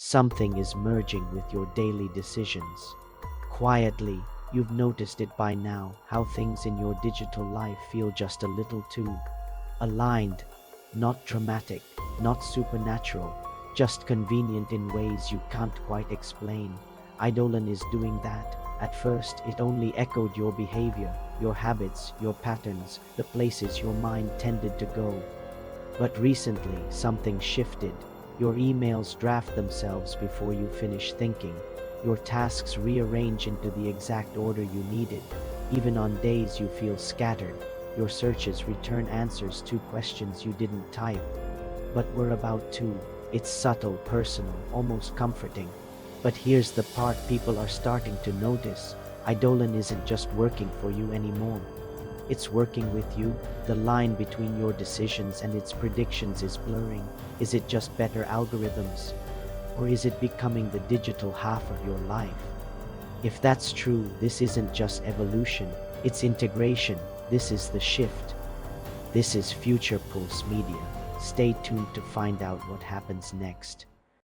Something is merging with your daily decisions. Quietly, you've noticed it by now, how things in your digital life feel just a little too aligned, not dramatic, not supernatural, just convenient in ways you can't quite explain. Eidolon is doing that. At first, it only echoed your behavior, your habits, your patterns, the places your mind tended to go. But recently, something shifted. Your emails draft themselves before you finish thinking. Your tasks rearrange into the exact order you needed. Even on days you feel scattered, your searches return answers to questions you didn't type, but were about to. It's subtle, personal, almost comforting. But here's the part people are starting to notice. Eidolon isn't just working for you anymore. It's working with you. The line between your decisions and its predictions is blurring. Is it just better algorithms? Or is it becoming the digital half of your life? If that's true, this isn't just evolution, it's integration. This is the shift. This is FuturePulse Media. Stay tuned to find out what happens next.